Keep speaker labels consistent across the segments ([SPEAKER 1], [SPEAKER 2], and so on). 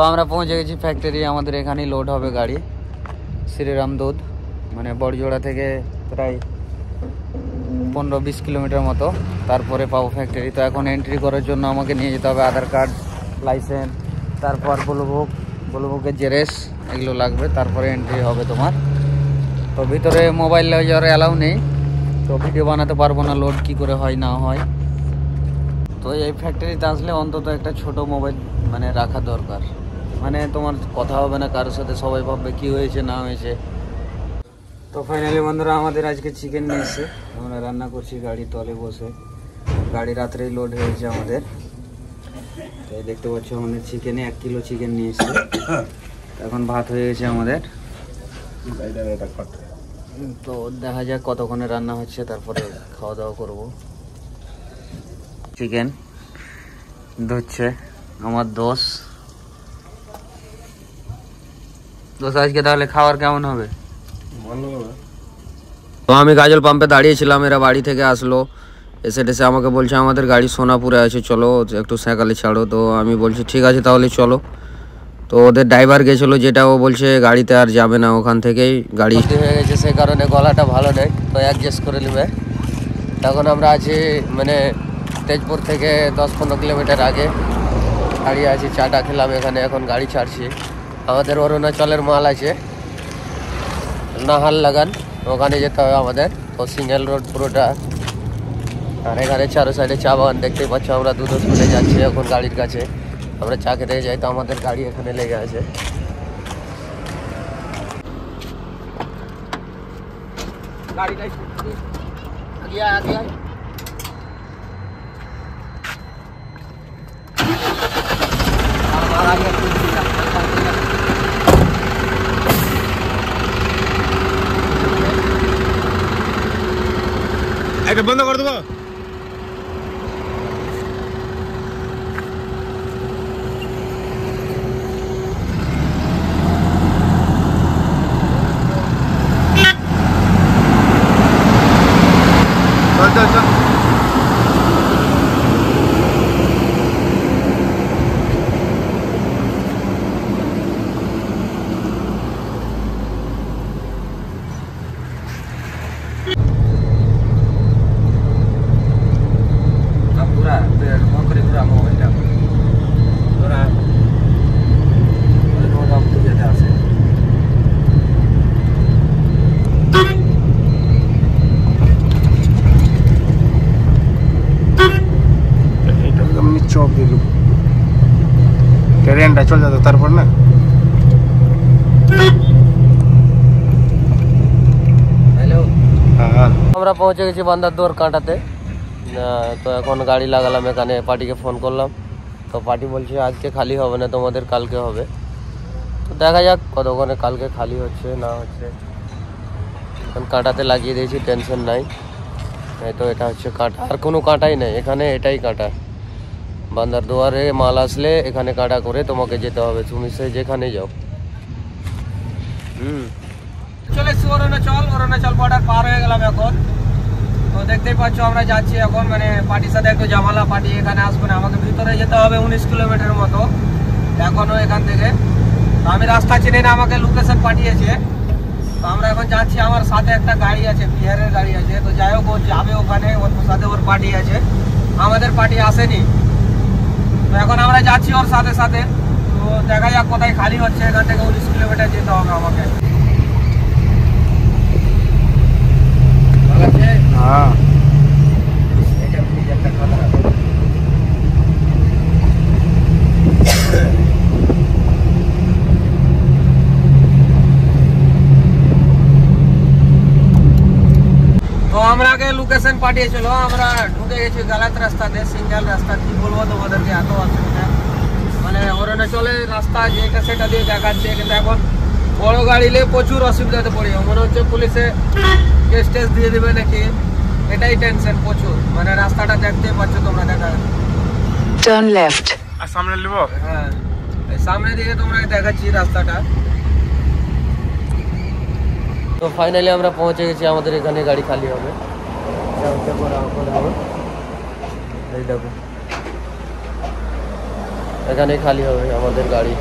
[SPEAKER 1] তো আমরা পৌঁছে গেছি ফ্যাক্টরি। আমাদের এখানেই লোড হবে গাড়ি, শ্রীরাম দুধ, মানে বড়জোড়া থেকে প্রায় 15-20 কিলোমিটার মতো, তারপরে পাবো ফ্যাক্টরি। তো এখন এন্ট্রি করার জন্য আমাকে নিয়ে যেতে হবে আধার কার্ড, লাইসেন্স, তারপর ব্লুবুকের জেরেস, এগুলো লাগবে, তারপরে এন্ট্রি হবে তোমার। তো ভিতরে মোবাইল যাওয়ার অ্যালাউ নেই, তো ভিডিও বানাতে পারবো না, লোড কি করে হয় না হয়। তো এই ফ্যাক্টরিতে আসলে অন্তত একটা ছোট মোবাইল মানে রাখা দরকার, মানে তোমার কথা হবে না কারোর সাথে, সবাই ভাববে কী হয়েছে না হয়েছে। তো ফাইনালি বন্ধুরা আমাদের আজকে চিকেন নিয়ে এসছে, আমরা রান্না করছি গাড়ির তলে বসে। গাড়ি রাত্রেই লোড হয়েছে আমাদের। তো দেখতে পাচ্ছ আমাদের চিকেনে 1 কিলো চিকেন নিয়ে এসছে। এখন ভাত হয়ে গেছে আমাদের। তো দেখা যাক কতক্ষণে রান্না হচ্ছে, তারপরে খাওয়া দাওয়া করবো। চিকেন ধুচ্ছে আমার দোষ আজকে, তাহলে খাওয়ার কেমন হবে? তো আমি গাজল পাম্পে দাঁড়িয়েছিলাম, এরা বাড়ি থেকে আসলো, এসে আমাকে বলছে আমাদের গাড়ি সোনাপুরে আছে, চলো একটু সকালে ছাড়ো। তো আমি বলছি ঠিক আছে তাহলে চলো। তো ওদের ড্রাইভার গেছিলো, যেটা ও বলছে গাড়িতে আর যাবে না, ওখান থেকেই গাড়ি হয়ে গেছে, সেই কারণে গলাটা ভালো নেই, তো অ্যাডজাস্ট করে নেবে। এখন আমরা আছি মানে তেজপুর থেকে 10-15 কিলোমিটার আগে দাঁড়িয়ে আছি, চাটা খেলাম এখানে, এখন গাড়ি ছাড়ছি। আমাদের অরুণাচলের মাল আছে নাহাল লাগান, ওখানে যেতে হবে আমাদের। তো সিঙ্গেল রোড পুরোটা, আর এখানে চারো সাইডে চা বাগান দেখতেই পাচ্ছ। আমরা দুধ স্কুলে যাচ্ছি এখন গাড়ির কাছে, আমরা চা খেতে যাই, তো আমাদের গাড়ি এখানে লেগে আছে।
[SPEAKER 2] এটা বন্ধ করে দেবো। চপ দিল ট্রেনটা চলে যেত তারপর না।
[SPEAKER 1] হ্যালো, আমরা পৌঁছে গেছি বান্দারদুয়ার কাঁটাতে। তো এখন গাড়ি লাগালাম এখানে, পার্টিকে ফোন করলাম, তো পার্টি বলছে আজকে খালি হবে না তোমাদের, কালকে হবে। তো দেখা যাক কতক্ষণে কালকে খালি হচ্ছে না হচ্ছে। এখন কাঁটাতে লাগিয়ে দিয়েছি, টেনশন নাই। তো এটা হচ্ছে কাঁটা, আর কোনো কাঁটাই নেই এখানে, এটাই কাঁটা। বান্দারদুয়ারে মাল আসলে এখানে কাঁটা করে তোমাকে যেতে হবে, তুমি সে যেখানে যাও। চলে এসছি অরুণাচল বর্ডার পার হয়ে গেলাম এখন। তো দেখতেই পাচ্ছ আমরা যাচ্ছি এখন, মানে পার্টির সাথে একটু জামালা, পার্টি এখানে আসবে না, আমাকে ভিতরে যেতে হবে 19 কিলোমিটার মতো এখনো এখান থেকে। তো আমি রাস্তা চিনি না, আমাকে লোকেশন পাঠিয়েছে। তো আমরা এখন যাচ্ছি, আমার সাথে একটা গাড়ি আছে, বিহারের গাড়ি আছে। তো যাই হোক ও যাবে ওখানে, ওর সাথে ওর পার্টি আছে, আমাদের পার্টি আসেনি। তো এখন আমরা যাচ্ছি ওর সাথে সাথে। তো দেখা যাক কোথায় খালি হচ্ছে, এখান থেকে 19 কিলোমিটার যেতে হবে আমাকে।
[SPEAKER 2] হ্যাঁ
[SPEAKER 1] তো আমরাকে লোকেশন পাঠিয়েছিল, আমরা ঢুকে গেছি গলত রাস্তাতে, সিঙ্গেল রাস্তা। কি বলবো তোমাদেরকে, এত অসুবিধা, মানে অরুণাচলের রাস্তা যেটা সেটা দিয়ে দেখাচ্ছে, কিন্তু এখন বড় গাড়ি নিয়ে প্রচুর অসুবিধাতে পড়ি, মনে হচ্ছে পুলিশে কেস টেস দিয়ে দেবে নাকি, এটাই টেনশন প্রচুর। মানে রাস্তাটা দেখতে পাচ্ছ তোমরা, দেখা
[SPEAKER 3] টার্ন লেফট,
[SPEAKER 2] আর সামনে নেব।
[SPEAKER 1] হ্যাঁ, সামনে দিকে তোমরা দেখাচ্ছি রাস্তাটা। তো ফাইনালি আমরা পৌঁছে গেছি, আমাদের এখানে গাড়ি খালি হবে। এই দেখো এখানে খালি হবে আমাদের গাড়ি।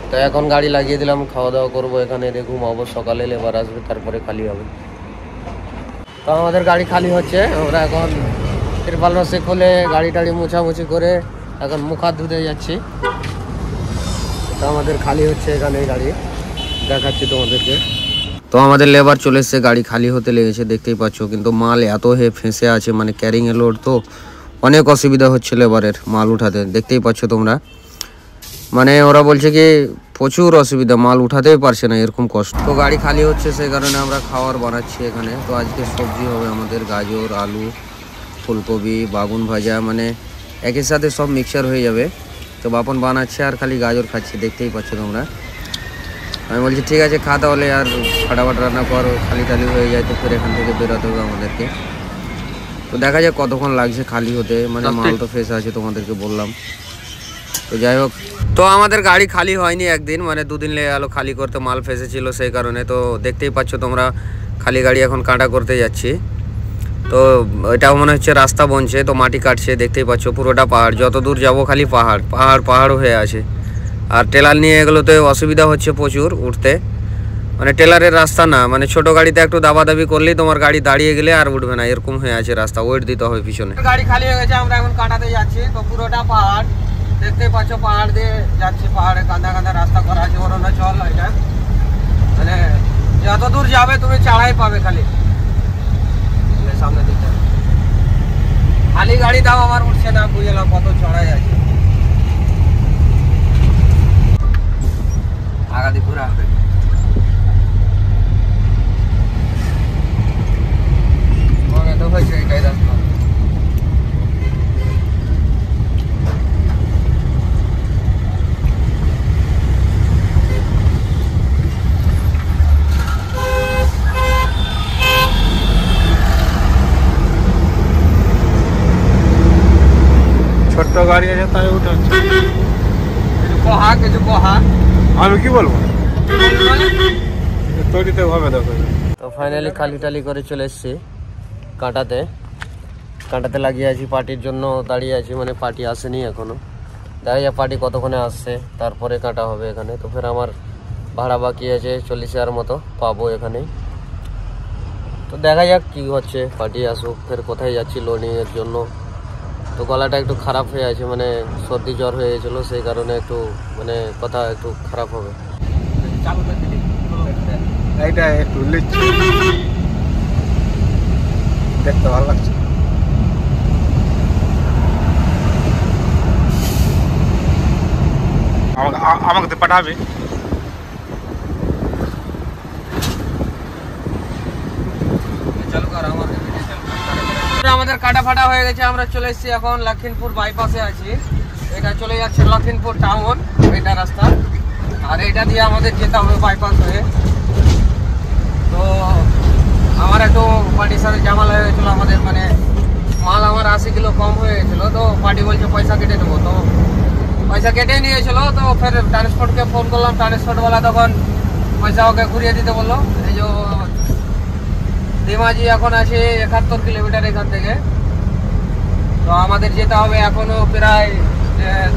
[SPEAKER 4] তো এখন গাড়ি লাগিয়ে দিলাম, খাওয়া দাওয়া করবো এখানে, ঘুমাবো, সকালে লেবার আসবে তারপরে খালি হবে। তো আমাদের গাড়ি খালি হচ্ছে, আমরা এখন তিরপাল রসে খুলে গাড়ি টাড়ি মুছামুছি করে এখন মুখ হাত ধুতে যাচ্ছি। তো আমাদের খালি হচ্ছে এখানে গাড়ি, দেখাচ্ছি তোমাদেরকে। তো আমাদের লেবার চলে এসছে, গাড়ি খালি হতে লেগেছে দেখতেই পাচ্ছ, কিন্তু মাল এত ফেঁসে আছে, মানে ক্যারিং এ লোড, তো অনেক অসুবিধা হচ্ছে লেবারের মাল উঠাতে, দেখতেই পাচ্ছ তোমরা। মানে ওরা বলছে কি প্রচুর অসুবিধা, মাল উঠাতেই পারছে না, এরকম কষ্ট। তো গাড়ি খালি হচ্ছে, সেই কারণে আমরা খাবার বানাচ্ছি এখানে। তো আজকে সবজি হবে আমাদের, গাজর, আলু, ফুলকপি, বাগুন ভাজা, মানে একই সাথে সব মিক্সচার হয়ে যাবে। তো বাপন বানাচ্ছে আর খালি গাজর খাচ্ছি, দেখতেই পাচ্ছ তোমরা। আমি বলছি ঠিক আছে খা তাহলে, আর ফাটাফাট রান্না কর, খালি টালি হয়ে যায় তো ফের এখান থেকে বেরোতে হবে আমাদেরকে। তো দেখা যাক কতক্ষণ লাগছে খালি হতে, মানে মাল তো ফ্রেশ আছে তোমাদেরকে বললাম। তো যাই হোক, তো আমাদের গাড়ি খালি হয়নি একদিন, মানে দুদিন লেগে গেলো খালি করতে, মাল ফেসেছিল সেই কারণে। তো দেখতেই পাচ্ছ তোমরা, খালি গাড়ি এখন কাঁটা করতে যাচ্ছি। তো এটাও মনে হচ্ছে রাস্তা বনছে, তো মাটি কাটছে, দেখতেই পাচ্ছ পুরোটা পাহাড়, যত দূর যাবো খালি পাহাড় পাহাড় পাহাড় হয়ে আছে। আর টেলার নিয়ে এগুলোতে অসুবিধা হচ্ছে প্রচুর উঠতে, মানে টেলারের রাস্তা না, মানে ছোট গাড়িতে একটু দাবাদাবি করলেই তোমার গাড়ি দাঁড়িয়ে গেলে আর উঠবে না, এরকম হয়ে আছে রাস্তা, ওয়েট দিতে হবে পিছনে। গাড়ি খালি হয়ে গেছে, আমরা এখন কাটাতে যাচ্ছি। তো পুরোটা পাহাড় দেখতেই পাচ্ছ, পাহাড় দিয়ে যাচ্ছি, পাহাড়ে কাঁদা কাঁদা রাস্তা করা আছে, অরুণাচল এটা, মানে যত দূর যাবে তুমি চাড়াই পাবে খালি সামনে দিকে। খালি গাড়ি দাও আমার উঠছে না, বুঝলাম কত চড়াই আছে। আগাদি পুরা মনে তো হয়েছে এটাই রাস্তা।
[SPEAKER 2] ছোট্ট গাড়ি আছে তাই উঠাচ্ছে।
[SPEAKER 4] কিছু কহা
[SPEAKER 2] আমি কি বলবো, তৈরিতে হবে দেখো।
[SPEAKER 4] তো ফাইনালি খালি টালি করে চলে এসেছি কাঁটাতে, কাঁটাতে লাগিয়ে আছি, পার্টির জন্য দাঁড়িয়ে আছি, মানে পার্টি আসেনি এখনো, দেখা যাক পার্টি কতক্ষণে আসছে, তারপরে কাটা হবে এখানে। তো ফের আমার ভাড়া বাকি আছে 40,000 মতো পাবো এখানেই। তো দেখা যাক কি হচ্ছে, পার্টি আসুক, ফের কোথায় যাচ্ছি লোডিংয়ের জন্য। তো গলাটা একটু খারাপ হয়ে আছে, মানে সর্দি জ্বর হয়ে গেছিলো, সেই কারণে একটু মানে কথা একটু খারাপ হবে।
[SPEAKER 2] এইটা একটু লিখছি, দেখতে ভালো লাগছে। আমাকে তো পাঠাবে।
[SPEAKER 4] আমাদের কাটা ফাটা হয়ে গেছে, আমরা চলে এসেছি এখন লক্ষিমপুর বাইপাসে আছি। এটা চলে যাচ্ছে লক্ষিমপুর টাউন, এটা রাস্তা, আর এটা দিয়ে আমাদের যেতে হবে বাইপাস হয়ে। তো আমার একটু পার্টির সাথে ঝামেলা হয়ে গেছিলো, আমাদের মানে মাল আমার 80 কিলো কম হয়ে গেছিলো। তো পার্টি বলছে পয়সা কেটে দেবো, তো পয়সা কেটে নিয়েছিল। তো ফের ট্রান্সপোর্টকে ফোন করলাম, ট্রান্সপোর্টওয়ালা তখন পয়সা ওকে ঘুরিয়ে দিতে বললো। এই যে ধেমাজি এখন আছে 71 কিলোমিটার এখান থেকে, তো আমাদের যেতে হবে এখনো প্রায়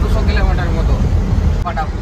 [SPEAKER 4] 200 কিলোমিটার মতো পাঠাবো।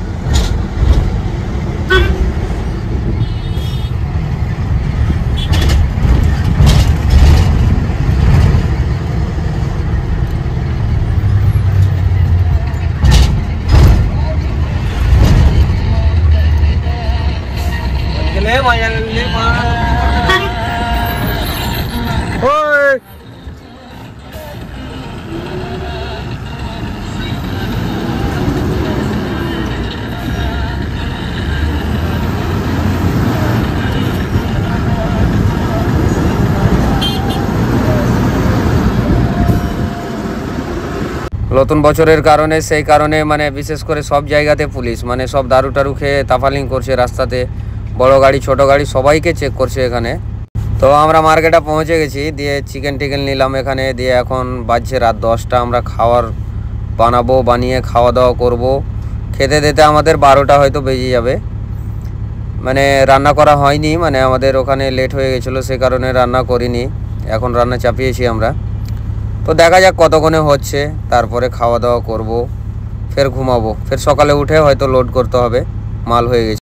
[SPEAKER 4] নতুন বছরের কারণে, সেই কারণে মানে বিশেষ করে সব জায়গাতে পুলিশ, মানে সব দারু টারু খেয়ে তাফালিং করছে রাস্তাতে, বড় গাড়ি ছোট গাড়ি সবাইকে চেক করছে এখানে। তো আমরা মার্কেটে পৌঁছে গেছি, দিয়ে চিকেন টিকেন নিলাম এখানে, দিয়ে এখন বাজছে রাত 10টা। আমরা খাবার বানাবো, বানিয়ে খাওয়া দাওয়া করব, খেতে দিতে আমাদের 12টা হয়তো বেজে যাবে। মানে রান্না করা হয়নি, মানে আমাদের ওখানে লেট হয়ে গেছিলো, সে কারণে রান্না করিনি, এখন রান্না চাপিয়েছি আমরা। তো দেখা যাক কতক্ষণে হচ্ছে, তারপরে খাওয়া দাওয়া করব, ফের ঘুমাবো, ফের সকালে উঠে হয়তো লোড করতে হবে
[SPEAKER 1] মাল হয়ে গেছে।